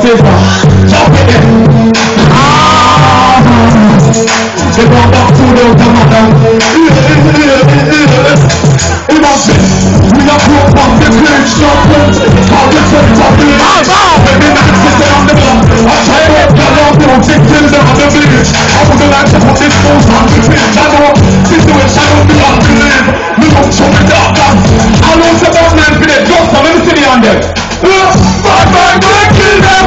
favor. Jump in there. They brought back food out of my mouth. We want it. We are broke up the bridge. Jump in. How the friends are doing. Baby, man, sit down on the block. I try to get along. Don't take till down the village. I wouldn't like to put this nose on the pitch. I know situation don't be hard to live. We don't show me dark. I know it's about 9 minutes. Just come in the city on them. Bad man, they kill them.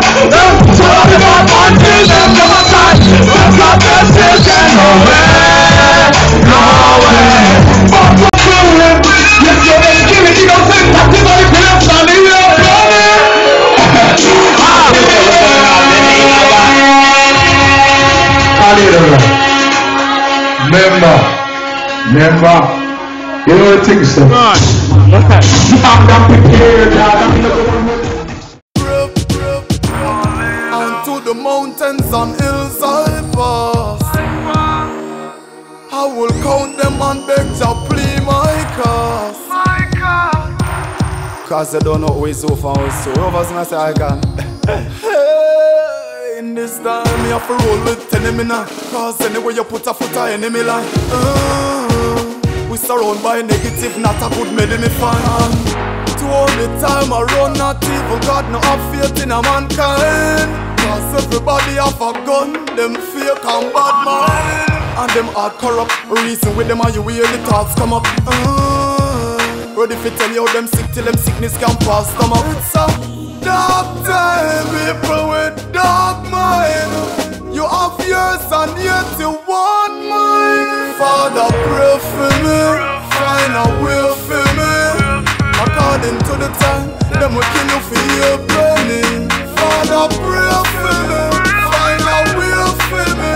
So the bad man kill them. Come on, side. Let's not get taken away. No way. Bad man kill them. Yes, you're going to kill it. You don't think that's the body kill them. Stand in your body. Remember, you know the thing, sir. I'm prepared, unto the mountains and hills I pass. I will count them and beg to plea my cause. Cause they don't know who is so far, so whoever's gonna say I can. In this time, me have to roll with enemy now. Cause anywhere you put a foot, a enemy line. We surrounded by negative, not a good made me fan. To all the time I run, not evil, God no have faith in a mankind. Cause everybody have a gun, them fake and bad mind. And them hard corrupt, reason with them and you hear the thoughts come up. Ready for tell you how them sick till them sickness can pass them up. It's a dark time, people with dark mind. You have yours and yet you want mine. Father, pray for me, find a way for me. According to the time, them will kill you for your penny. Father, pray for me, find a way for me.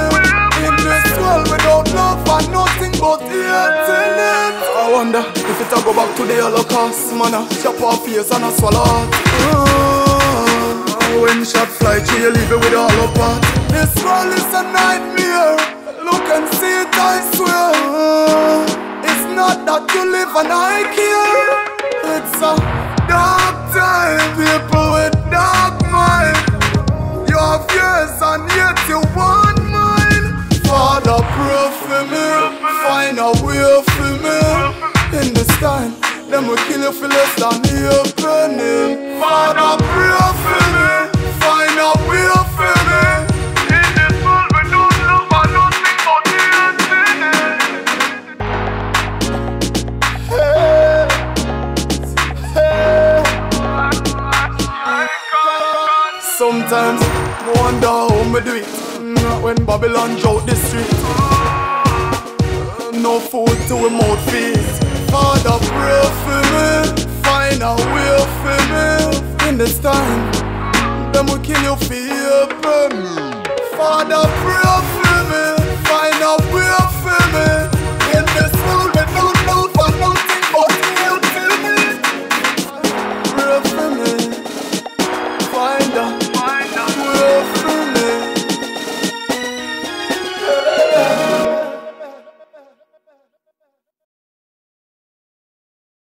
In this world without love and nothing but hate in it. I wonder if it'll go back to the Holocaust. Man, I chop off face and I swallow heart. When shot fly, you leave it with all apart. This world is a nightmare. Look and see it, I swear. It's not that you live and I care. It's a dark time, people with dark mind. You have yours and yet you want mine. Father, pray for me, find a way for me. In this time, them will kill you for less than your penny. Father, pray for me, find a way for me. In this world we don't love and nothing but hate. Sometimes I wonder how me do it. Not when Babylon drought the street. No food to a mouth feast.